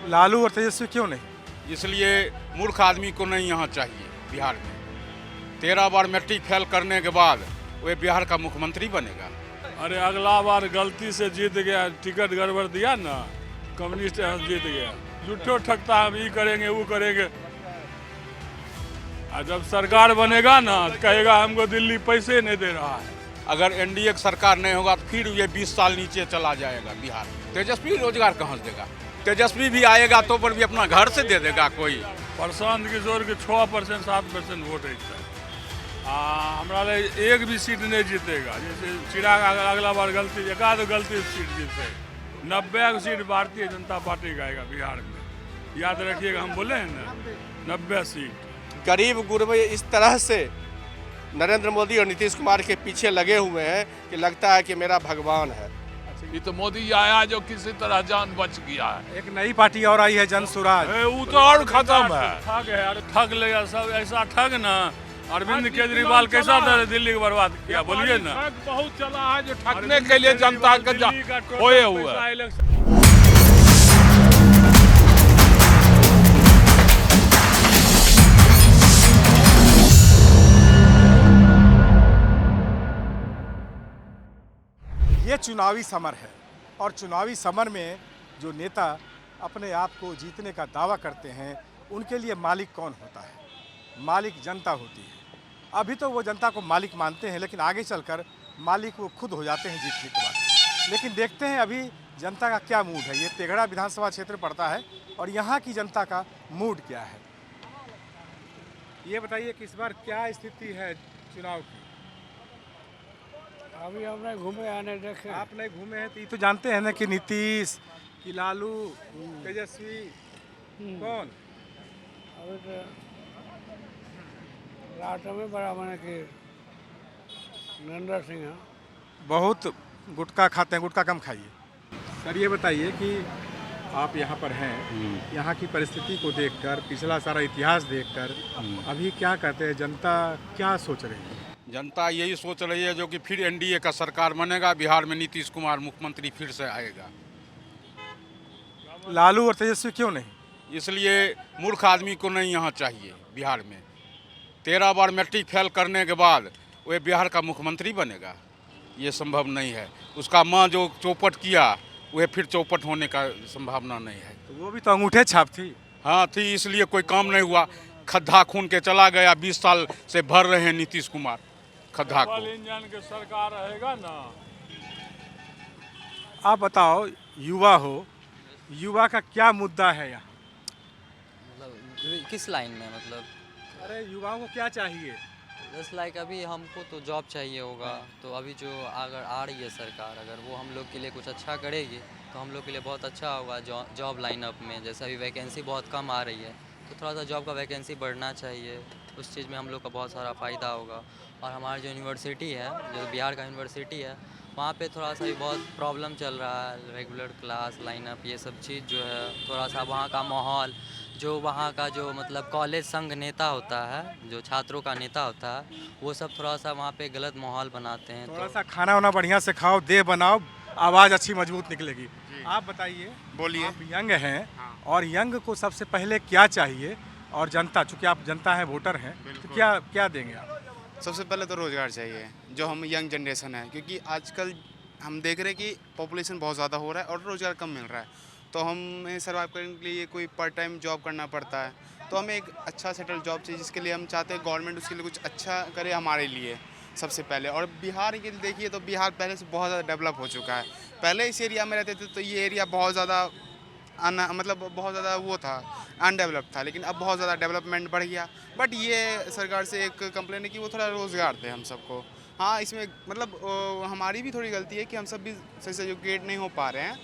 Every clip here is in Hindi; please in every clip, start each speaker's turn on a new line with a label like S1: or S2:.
S1: लालू और तेजस्वी क्यों नहीं?
S2: इसलिए मूर्ख आदमी को नहीं यहाँ चाहिए बिहार में। 13 बार मैट्रिक फेल करने के बाद वे बिहार का मुख्यमंत्री बनेगा।
S3: अरे अगला बार गलती से जीत गया, टिकट गड़बड़ दिया ना, कम्युनिस्ट जीत गया। झूठो ठगता हम ये करेंगे वो करेंगे, और जब सरकार बनेगा ना कहेगा हमको दिल्ली पैसे नहीं दे रहा है।
S2: अगर एनडीए की सरकार नहीं होगा तो फिर ये 20 साल नीचे चला जाएगा बिहार। तेजस्वी रोजगार कहाँ से देगा? तेजस्वी भी आएगा तो पर भी अपना घर से दे देगा कोई।
S3: प्रशांत किशोर के 6% 7% वोट है। हमारा एक भी सीट नहीं जीतेगा। जैसे चिराग अगला बार गलती एकाध गलती सीट जीते, 90 सीट भारतीय जनता पार्टी का आएगा बिहार में। याद रखिएगा, हम बोले हैं ना 90 सीट।
S4: गरीब गुरबे इस तरह से नरेंद्र मोदी और नीतीश कुमार के पीछे लगे हुए हैं कि लगता है कि मेरा भगवान है।
S5: ये तो मोदी आया जो किसी तरह जान बच गया है।
S1: एक नई पार्टी और आई है, जन स्वराज।
S3: वो तो और खत्म है। ठग है, अरे ठग लेगा सब। ऐसा ठग ना अरविंद केजरीवाल कैसा दिल्ली को बर्बाद किया, बोलिए ना।
S5: ठग बहुत चला है जो ठगने के लिए जनता का खोए हुए है।
S1: ये चुनावी समर है और चुनावी समर में जो नेता अपने आप को जीतने का दावा करते हैं उनके लिए मालिक कौन होता है? मालिक जनता होती है। अभी तो वो जनता को मालिक मानते हैं, लेकिन आगे चलकर मालिक वो खुद हो जाते हैं जीतने के बाद। लेकिन देखते हैं अभी जनता का क्या मूड है। ये तेघड़ा विधानसभा क्षेत्र पड़ता है और यहाँ की जनता का मूड क्या है, ये बताइए कि इस बार क्या स्थिति है चुनाव की?
S6: अभी हमने घूमे आने देखे।
S1: आप नहीं घूमे हैं तो ये तो जानते हैं ना कि नीतीश कि लालू तेजस्वी कौन?
S6: अभी तो रात में बड़ा बने कि नरेंद्र सिंह है।
S1: बहुत गुटखा खाते हैं, गुटखा कम खाइए। सर ये बताइए कि आप यहाँ पर हैं, यहाँ की परिस्थिति को देखकर, पिछला सारा इतिहास देखकर अभी क्या कहते हैं, जनता क्या सोच रही है?
S2: जनता यही सोच रही है जो कि फिर एनडीए का सरकार बनेगा, बिहार में नीतीश कुमार मुख्यमंत्री फिर से आएगा।
S1: लालू और तेजस्वी क्यों नहीं?
S2: इसलिए मूर्ख आदमी को नहीं यहाँ चाहिए बिहार में। 13 बार मैट्रिक फेल करने के बाद वे बिहार का मुख्यमंत्री बनेगा, ये संभव नहीं है। उसका माँ जो चौपट किया वह फिर चौपट होने का संभावना नहीं है।
S1: तो वो भी तो अंगूठे छाप थी।
S2: हाँ थी, इसलिए कोई काम नहीं हुआ। खड्डा खून के चला गया, 20 साल से भर रहे हैं नीतीश कुमार खड्डा को।
S3: इंजन के सरकार रहेगा ना।
S1: आप बताओ, युवा हो, युवा का क्या मुद्दा है यहाँ?
S7: मतलब किस लाइन में, मतलब
S1: अरे युवाओं को क्या चाहिए?
S7: जस्ट लाइक अभी हमको तो जॉब चाहिए होगा, तो अभी जो अगर आ रही है सरकार, अगर वो हम लोग के लिए कुछ अच्छा करेगी तो हम लोग के लिए बहुत अच्छा होगा। जॉब लाइनअप में जैसे अभी वैकेंसी बहुत कम आ रही है, तो थोड़ा सा जॉब का वैकेंसी बढ़ना चाहिए। उस चीज़ में हम लोग का बहुत सारा फ़ायदा होगा। और हमारी जो यूनिवर्सिटी है, जो बिहार का यूनिवर्सिटी है, वहाँ पे थोड़ा सा भी बहुत प्रॉब्लम चल रहा है। रेगुलर क्लास लाइनअप ये सब चीज़ जो है, थोड़ा सा वहाँ का माहौल, जो वहाँ का जो मतलब कॉलेज संघ नेता होता है, जो छात्रों का नेता होता है, वो सब थोड़ा सा वहाँ पे गलत माहौल बनाते हैं।
S1: थोड़ा सा खाना वाना बढ़िया से खाओ, देह बनाओ, आवाज़ अच्छी मजबूत निकलेगी। आप बताइए,
S4: बोलिए।
S1: आप यंग हैं और यंग को सबसे पहले क्या चाहिए? और जनता, चूँकि आप जनता हैं, वोटर हैं, तो क्या क्या देंगे आप?
S8: सबसे पहले तो रोज़गार चाहिए, जो हम यंग जनरेशन है, क्योंकि आजकल हम देख रहे हैं कि पॉपुलेशन बहुत ज़्यादा हो रहा है और रोज़गार कम मिल रहा है, तो हमें सर्वाइव करने के लिए कोई पार्ट टाइम जॉब करना पड़ता है। तो हमें एक अच्छा सेटल जॉब चाहिए, जिसके लिए हम चाहते हैं गवर्नमेंट उसके लिए कुछ अच्छा करे हमारे लिए सबसे पहले। और बिहार के लिए देखिए तो बिहार पहले से बहुत ज़्यादा डेवलप हो चुका है। पहले इस एरिया में रहते थे तो ये एरिया बहुत ज़्यादा मतलब बहुत ज़्यादा वो था, अनडेवलप था, लेकिन अब बहुत ज़्यादा डेवलपमेंट बढ़ गया। बट ये सरकार से एक कंप्लेन है कि वो थोड़ा रोज़गार दे हम सबको। हाँ, इसमें मतलब हमारी भी थोड़ी गलती है कि हम सब भी सही से एजुकेट नहीं हो पा रहे हैं,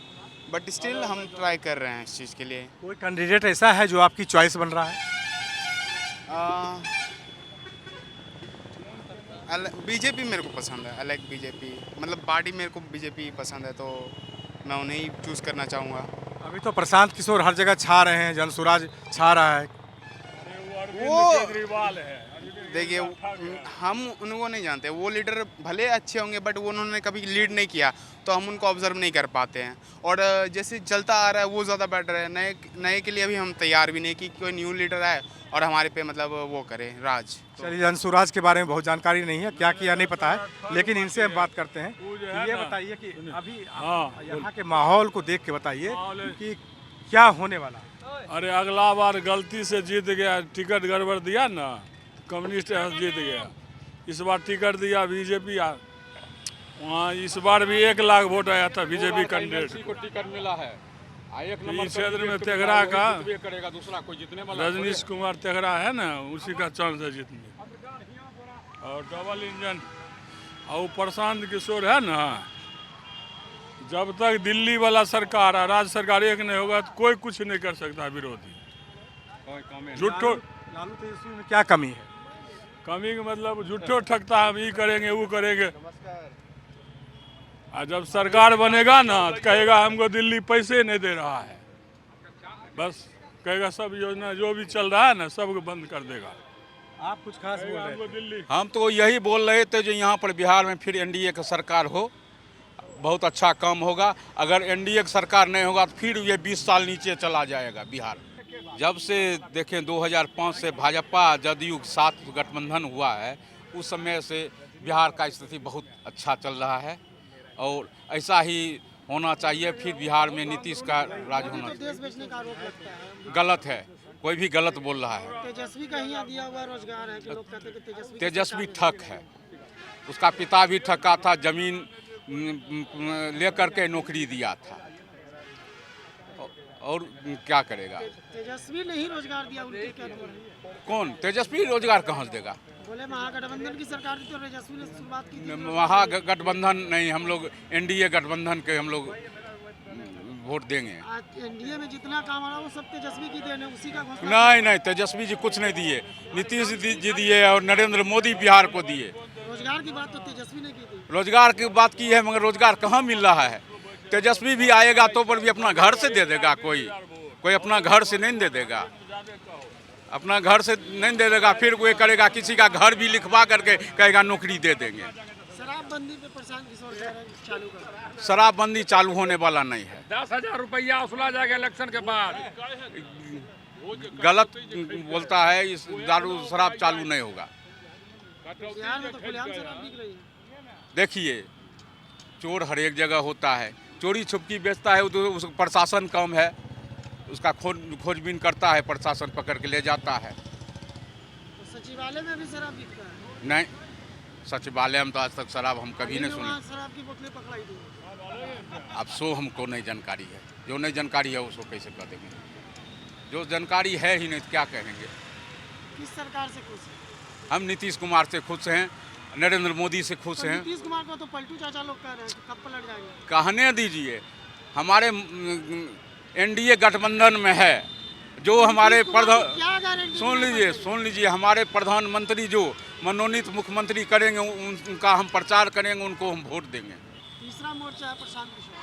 S8: बट स्टिल हम ट्राई कर रहे हैं इस चीज़ के लिए।
S1: कोई कैंडिडेट ऐसा है जो आपकी चॉइस बन रहा है?
S8: बीजेपी मेरे को पसंद है, अलग बीजेपी, मतलब पार्टी मेरे को बीजेपी पसंद है, तो मैं उन्हें ही चूज़ करना चाहूँगा।
S1: अभी तो प्रशांत किशोर हर जगह छा रहे हैं, जन स्वराज छा रहा है।
S3: वो केजरीवाल है,
S8: देखिए हम उनको नहीं जानते, वो लीडर भले अच्छे होंगे बट वो उन्होंने कभी लीड नहीं किया तो हम उनको ऑब्जर्व नहीं कर पाते हैं। और जैसे चलता आ रहा है वो ज़्यादा बेटर है, नए नए के लिए अभी हम तैयार भी नहीं कि कोई न्यू लीडर आए और हमारे पे मतलब वो करे राज।
S1: चलिए, अंशुराज के बारे में बहुत जानकारी नहीं है, क्या किया नहीं पता है, लेकिन इनसे हम बात करते हैं। ये बताइए कि अभी यहाँ के माहौल को देख के बताइए कि क्या होने वाला है।
S3: अरे अगला बार गलती से जीत गया, टिकट गड़बड़ दिया ना, कम्युनिस्ट जीत गया। इस बार टिकट दिया बीजेपी, वहाँ इस बार भी 1 लाख वोट आया था बीजेपी कैंडिडेट
S2: को टिकट मिला है।
S3: इस क्षेत्र में तेघरा का
S2: करेगा, दूसरा कोई जीतने वाला
S3: रजनीश कुमार तेघरा है ना, उसी का चांस है जीतने। और डबल इंजन और प्रशांत किशोर है ना, जब तक दिल्ली वाला सरकार है, राज्य सरकार एक नहीं होगा तो कोई कुछ नहीं कर सकता विरोधी। झूठो
S1: लालू तेजस्वी में क्या कमी है?
S3: कमी का मतलब झूठो ठगता है, हम ये करेंगे वो करेंगे। और जब सरकार बनेगा ना तो कहेगा हमको दिल्ली पैसे नहीं दे रहा है, बस कहेगा सब योजना जो भी चल रहा है ना सब बंद कर देगा।
S1: आप कुछ खास बोल रहे थे।
S3: दिल्ली
S2: हम तो यही बोल रहे थे जो यहाँ पर बिहार में फिर एनडीए की सरकार हो, बहुत अच्छा काम होगा। अगर एनडीए की सरकार नहीं होगा तो फिर ये 20 साल नीचे चला जाएगा बिहार। जब से देखें 2005 से भाजपा जदयू के साथ गठबंधन हुआ है, उस समय से बिहार का स्थिति बहुत अच्छा चल रहा है और ऐसा ही होना चाहिए। फिर बिहार में नीतीश का राज होना चाहिए।
S6: देश बेचने का आरोप लगता है,
S2: गलत है, कोई भी गलत बोल रहा है।
S6: तेजस्वी का ही दिया हुआ रोजगार है कि लोग कहते हैं कि तेजस्वी
S2: तेजस्वी ठग है, उसका पिता भी ठगा था, जमीन लेकर के नौकरी दिया था और क्या करेगा।
S6: तेजस्वी ने ही रोजगार दिया, उनके क्या है?
S2: कौन तेजस्वी रोजगार कहाँ से देगा?
S6: बोले महागठबंधन की सरकार थी तो तेजस्वी ने शुरुआत की थी।
S2: महागठबंधन नहीं, हम लोग एनडीए गठबंधन के हम लोग वोट देंगे।
S6: आज एनडीए में जितना काम आ रहा है वो सब तेजस्वी की देन है, उसी का घोषणा।
S2: नहीं, तेजस्वी जी कुछ नहीं दिए, नीतीश जी दिए और नरेंद्र मोदी बिहार को दिए।
S6: रोजगार की बात तो तेजस्वी ने की थी।
S2: रोजगार की बात की है, मगर रोजगार कहाँ मिल रहा है? तेजस्वी भी आएगा तो पर भी अपना घर से दे देगा, कोई अपना घर से नहीं दे देगा, अपना घर से नहीं दे देगा। फिर कोई करेगा, किसी का घर भी लिखवा करके कहेगा नौकरी दे देंगे।
S6: शराबबंदी पे प्रशांत किशोर कह रहे हैं चालू कर।
S2: शराबबंदी चालू होने वाला नहीं है।
S5: 10,000 रुपया वसूला जाएगा इलेक्शन के बाद।
S2: गलत बोलता है, इस दारू शराब चालू नहीं होगा।
S6: बिहार में तो खुलेआम शराब बिक रही है।
S2: देखिए, चोर हर एक जगह होता है, चोरी छुपकी बेचता है तो उस प्रशासन कम है, उसका खोजबीन करता है, प्रशासन पकड़ के ले जाता है।
S6: तो सचिवालय में भी शराब बिकता है?
S2: नहीं, सचिवालय में तो आज तक शराब हम कभी नहीं सुने।
S6: शराब की बोतलें पकड़ाई थी।
S2: अब सो हमको नहीं जानकारी है, जो नहीं जानकारी है उसको कैसे कह देंगे? जो जानकारी है ही नहीं तो क्या कहेंगे?
S6: किस सरकार से खुश है?
S2: हम नीतीश कुमार से खुश हैं, नरेंद्र मोदी से खुश
S6: तो
S2: हैं।
S6: नीतीश कुमार को तो पलटू चाचा लोग कह रहे हैं कि कब पलट जाएंगे।
S2: कहने दीजिए, हमारे एनडीए गठबंधन में है जो हमारे प्रधान, सुन लीजिए, हमारे प्रधानमंत्री जो मनोनीत मुख्यमंत्री करेंगे उनका हम प्रचार करेंगे, उनको हम वोट देंगे।
S6: तीसरा मोर्चा है प्रशांत किशोर।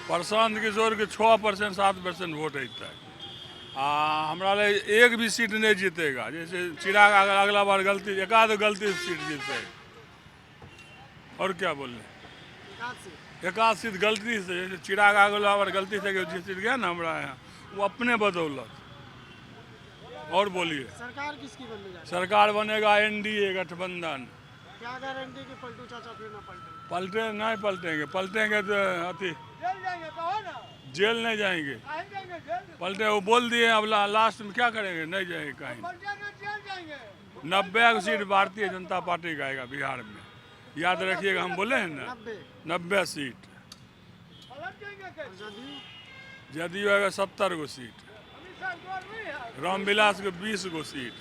S3: प्रशांत किशोर के 6% 7% वोट अयता है। हमारा लिए एक भी सीट नहीं जीतेगा। जैसे चिराग अगला बार गलती एकाध गलती से सीट जीते, और क्या बोल रहे, एकाध सीट गलती से। जैसे चिराग अगला बार गलती से जीत गया ना हमारा यहाँ, वो अपने बदौलत। और बोलिए,
S6: सरकार किसकी बनने जा रही है?
S3: सरकार बनेगा एनडीए गठबंधन।
S6: क्या गारंटी कि पलटू चाचा फिर ना
S3: पलटे नहीं पलटेंगे, पलटेंगे तो अति जेल नहीं जाएंगे। पलटे वो बोल दिए, अब लास्ट में क्या करेंगे? नहीं जाएंगे कहीं। 90 सीट भारतीय जनता पार्टी का आएगा बिहार में, याद रखिएगा। हम बोले हैं ना 90 सीट। जदयू आएगा 70 गो सीट, रामविलास के 20 गो सीट।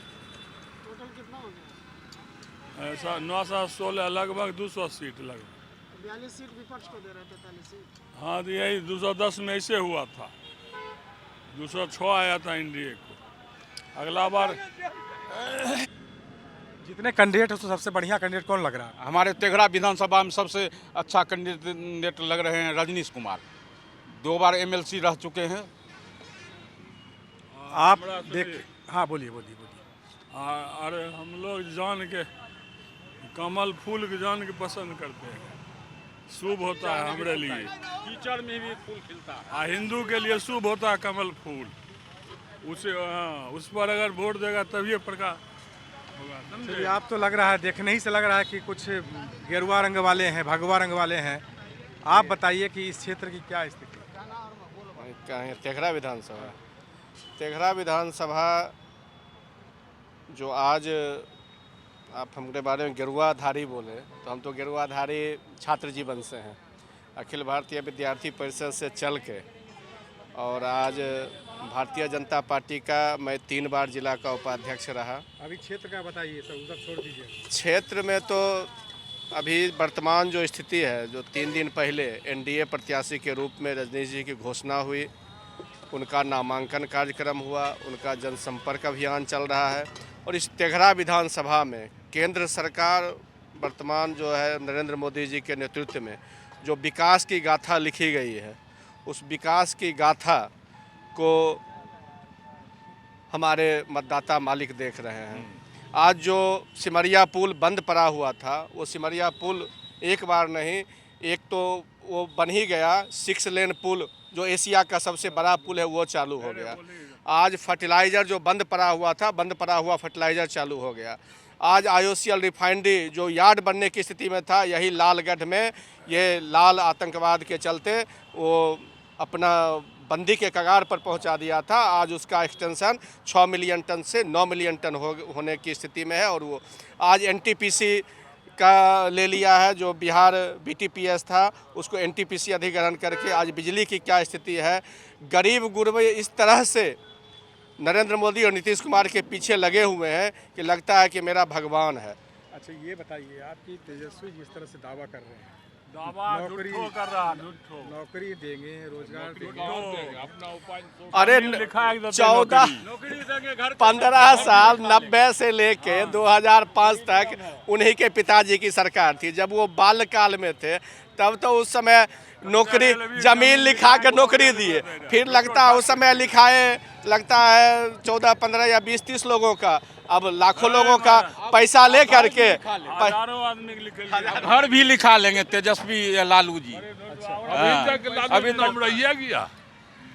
S6: टोटल कितना हो गया?
S3: ऐसा 916 लगभग 200 सीट लगभग।
S6: 42 सीट विपक्ष को दे रहे थे, 43 सीट।
S3: हाँ, तो यही 210 में ऐसे हुआ था, 206 आया था एनडीए को। अगला बार
S1: जितने कैंडिडेट हो तो सबसे बढ़िया कैंडिडेट कौन लग रहा है?
S2: हमारे तेघरा विधानसभा में सबसे अच्छा कैंडिडेट लग रहे हैं रजनीश कुमार, 2 बार एमएलसी रह चुके हैं।
S1: आप देख, हाँ बोलिए।
S3: अरे हम लोग जान के कमल फूल के जान के पसंद करते हैं, शुभ होता है हमारे लिए।
S2: कीचड़ में भी फूल खिलता है।
S3: हिंदू के लिए शुभ होता है कमल फूल, उसे उस पर अगर वोट देगा तभी प्रकाश होगा,
S1: चलिए,
S3: समझे?
S1: आप तो लग रहा है, देखने ही से लग रहा है कि कुछ गेरुआ रंग वाले हैं, भगवा रंग वाले हैं। आप बताइए कि इस क्षेत्र की क्या स्थिति है?
S4: कहें तेघरा विधानसभा, तेघरा विधानसभा जो आज आप हमारे बारे में गेरुआधारी बोले, तो हम तो गेरुआधारी छात्र जीवन से हैं, अखिल भारतीय विद्यार्थी परिषद से चल के, और आज भारतीय जनता पार्टी का मैं 3 बार जिला का उपाध्यक्ष रहा।
S1: अभी क्षेत्र का बताइए, सब छोड़ दीजिए।
S4: क्षेत्र में तो अभी वर्तमान जो स्थिति है, जो 3 दिन पहले एनडीए प्रत्याशी के रूप में रजनीश जी की घोषणा हुई, उनका नामांकन कार्यक्रम हुआ, उनका जनसंपर्क अभियान चल रहा है। और इस तेघरा विधानसभा में केंद्र सरकार वर्तमान जो है नरेंद्र मोदी जी के नेतृत्व में जो विकास की गाथा लिखी गई है, उस विकास की गाथा को हमारे मतदाता मालिक देख रहे हैं। आज जो सिमरिया पुल बंद पड़ा हुआ था, वो सिमरिया पुल एक बार नहीं, एक तो वो बन ही गया, 6 लेन पुल जो एशिया का सबसे बड़ा पुल है वो चालू हो गया। आज फर्टिलाइज़र जो बंद पड़ा हुआ था, बंद पड़ा हुआ फर्टिलाइज़र चालू हो गया। आज IOCL रिफाइनरी जो यार्ड बनने की स्थिति में था, यही लालगढ़ में ये लाल आतंकवाद के चलते वो अपना बंदी के कगार पर पहुंचा दिया था। आज उसका एक्सटेंशन 6 मिलियन टन से 9 मिलियन टन होने की स्थिति में है। और वो आज NTPC का ले लिया है, जो बिहार BTPS था उसको NTPC अधिग्रहण करके आज बिजली की क्या स्थिति है। गरीब गुरबे इस तरह से नरेंद्र मोदी और नीतीश कुमार के पीछे लगे हुए हैं कि लगता है कि मेरा भगवान है।
S1: अच्छा, ये बताइए, आपकी तेजस्वी जिस तरह से दावा कर रहे हैं,
S3: दावा झूठो कर रहा, झूठो
S1: नौकरी देंगे, रोजगार देंगे,
S5: अपना उपाय
S4: अरे
S3: लिखा है कि
S4: 14
S3: नौकरी देंगे, घर
S4: 15 साल 90 से लेके 2005 तक उन्हीं के पिताजी की सरकार थी। जब वो बाल्यकाल में थे तब तो उस समय नौकरी जमीन लिखा कर नौकरी दिए, फिर लगता है उस समय लिखाए लगता है 14, 15 या 20, 30 लोगों का, अब लाखों लोगों का पैसा ले करके
S3: हजारों आदमी के लिखे
S2: घर भी लिखा लेंगे तेजस्वी लालू जी।
S5: अभी तक अभी नाम रहिए गया।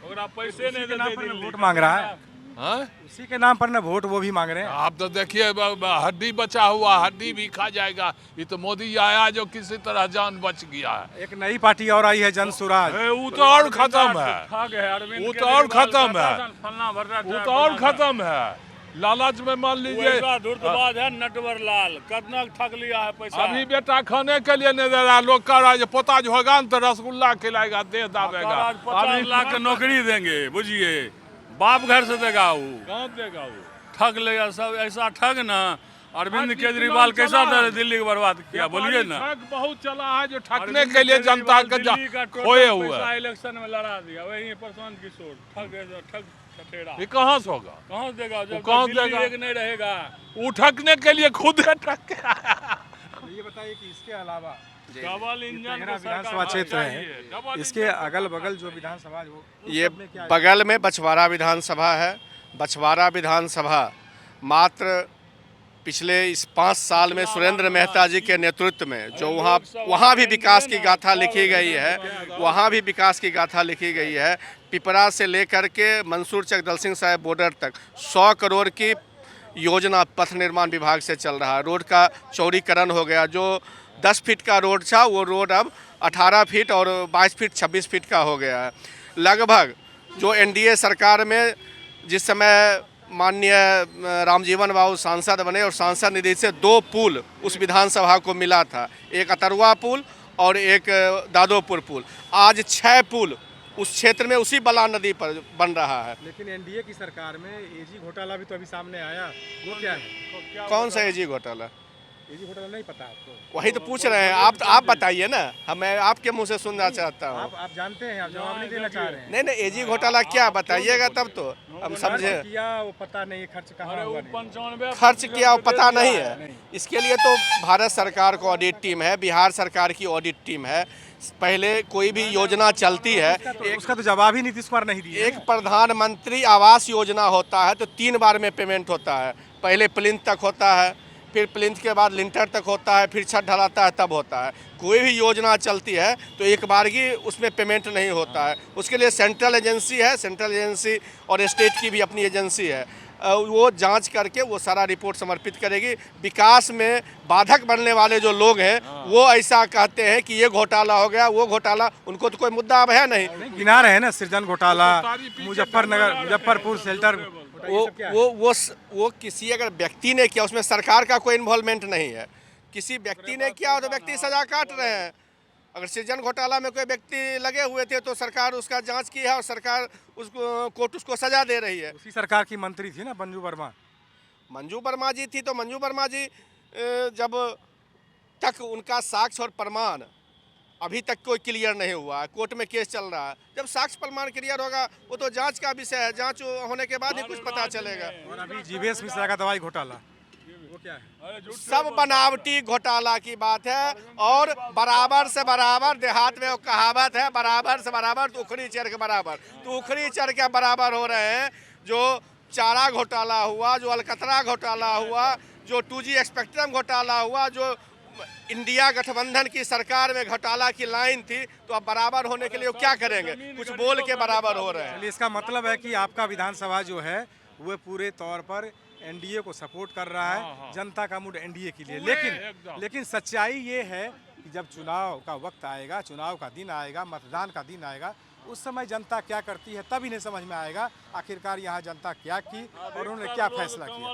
S3: ओकरा पैसे नहीं देते,
S1: वोट मांग रहा है,
S5: हाँ?
S1: उसी के नाम पर ना वोट वो भी मांग रहे हैं।
S5: आप तो देखिए हड्डी बचा हुआ, हड्डी भी खा जाएगा। ये तो मोदी आया जो किसी तरह जान बच गया है।
S1: एक नई पार्टी और आई है, जन स्वराज।
S5: वो तो और खत्म है, वो तो और खत्म है, वो तो और खत्म है। लालच में मान लीजिए
S3: धूर्तबाज है नटवर लाल, कितना ठग लिया है पैसा।
S5: अभी बेटा खाने के लिए नहीं दे रहा, लोग कह रहा है पोता जो होगा न तो रसगुल्ला खिलाएगा, दे दावेगा।
S3: 50 लाख की नौकरी देंगे, बुझिए बाप घर से देगा, वो
S5: कहाँ देगा वो?
S3: ठग लेगा सब। ऐसा ठग ना अरविंद केजरीवाल कैसा दिल्ली को बर्बाद किया, बोलिए ना।
S5: ठग बहुत चला है जो ठगने के लिए जनता का खोए हुए है।
S3: इलेक्शन में लड़ा दिया, वही प्रशांत किशोर ठग ठठेरा।
S5: ये कहाँ से होगा?
S3: कहाँ से देगा जब
S5: कहाँ
S3: दिल्ली
S5: देगा?
S3: एक नहीं रहेगा।
S5: वो ठगने के लिए खुद ठग के आया।
S1: ये बताइए कि इसके अलावा
S3: डबल इंजन
S1: तेघरा
S3: को सरकार
S1: विधानसभा क्षेत्र है,
S3: चाहिए। डबल
S1: इसके अगल बगल जो विधानसभा है, वो उस
S4: ये
S1: सब में क्या है?
S4: बगल में बछवाड़ा विधानसभा है। बछवाड़ा विधानसभा मात्र पिछले इस 5 साल में सुरेंद्र मेहता जी के नेतृत्व में जो वहाँ भी विकास की गाथा लिखी गई है, वहाँ भी विकास की गाथा लिखी गई है। पिपरा से लेकर के मंसूर चक दलसिंह साहिब बॉर्डर तक 100 करोड़ की योजना पथ निर्माण विभाग से चल रहा है। रोड का चौड़ीकरण हो गया, जो 10 फीट का रोड था वो रोड अब 18 फीट और 22 फीट 26 फीट का हो गया है। लगभग जो NDA सरकार में जिस समय माननीय रामजीवन बाबू सांसद बने और सांसद निधि से 2 पुल उस विधानसभा को मिला था, एक अतरुआ पुल और एक दादोपुर पुल। आज 6 पुल उस क्षेत्र में उसी बला नदी पर बन रहा है।
S1: लेकिन NDA की सरकार में AG घोटाला भी तो अभी सामने आया, वो क्या है?
S4: कौन सा AG घोटाला?
S1: AG घोटाला नहीं पता आपको?
S4: वही तो पूछ रहे हैं आप बताइए ना, हमें आपके मुंह से सुनना चाहता हूँ।
S1: आप जानते हैं, आप जवाब नहीं देना चाह रहे हैं।
S4: नहीं AG घोटाला क्या बताइएगा तब तो हम समझे।
S1: खर्च किया वो पता नहीं, खर्च कहाँ हुआ नहीं।
S4: खर्च किया वो पता नहीं है। इसके लिए तो भारत सरकार को ऑडिट टीम है, बिहार सरकार की ऑडिट टीम है। पहले कोई भी योजना चलती है,
S1: उसका तो जवाब ही नीतीश कुमार नहीं दिए।
S4: एक प्रधानमंत्री आवास योजना होता है तो 3 बार में पेमेंट होता है। पहले प्लिंथ तक होता है, फिर प्लिंथ के बाद लिंटर तक होता है, फिर छत ढलाता है, तब होता है। कोई भी योजना चलती है तो एक बार ही उसमें पेमेंट नहीं होता है, उसके लिए सेंट्रल एजेंसी है, सेंट्रल एजेंसी और स्टेट की भी अपनी एजेंसी है। वो जांच करके वो सारा रिपोर्ट समर्पित करेगी। विकास में बाधक बनने वाले जो लोग हैं वो ऐसा कहते हैं कि ये घोटाला हो गया, वो घोटाला, उनको तो कोई मुद्दा अब है नहीं।
S1: गिना रहे हैं ना, सृजन घोटाला, मुजफ्फरपुर शेल्टर,
S4: वो किसी अगर व्यक्ति ने किया, उसमें सरकार का कोई इन्वॉल्वमेंट नहीं है। किसी व्यक्ति ने किया तो व्यक्ति सजा काट रहे हैं। अगर सृजन घोटाला में कोई व्यक्ति लगे हुए थे तो सरकार उसका जांच की है और सरकार उसको कोर्ट उसको सजा दे रही है।
S1: उसी सरकार की मंत्री थी ना मंजू वर्मा।
S4: मंजू वर्मा जी थी तो मंजू वर्मा जी जब तक उनका साक्ष्य और प्रमाण अभी तक कोई क्लियर नहीं हुआ है, कोर्ट में केस चल रहा है, जब साक्ष्य प्रमाण क्लियर होगा वो तो जांच का विषय है, जांच होने के बाद ही कुछ पता चलेगा।
S1: और अभी जीवेश मिश्रा का दवाई घोटाला, वो क्या है?
S4: सब बनावटी घोटाला की बात है। और बराबर से बराबर, देहात में वो कहावत है, बराबर से बराबर तो उखड़ी चर के बराबर, तो उखड़ी चर के बराबर हो रहे हैं। जो चारा घोटाला हुआ, जो अलकतरा घोटाला हुआ, जो 2G स्पेक्ट्रम घोटाला हुआ, जो इंडिया गठबंधन की सरकार में घोटाला की लाइन थी, तो अब बराबर होने के लिए वो क्या करेंगे? कुछ बोल के बराबर हो रहे हैं।
S1: इसका मतलब है कि आपका विधानसभा जो है वो पूरे तौर पर एनडीए को सपोर्ट कर रहा है, जनता का मूड एनडीए के लिए। लेकिन सच्चाई ये है कि जब चुनाव का वक्त आएगा, चुनाव का दिन आएगा, मतदान का दिन आएगा, उस समय जनता क्या करती है तब इन्हें समझ में आएगा आखिरकार यहाँ जनता क्या की और उन्होंने क्या फैसला किया।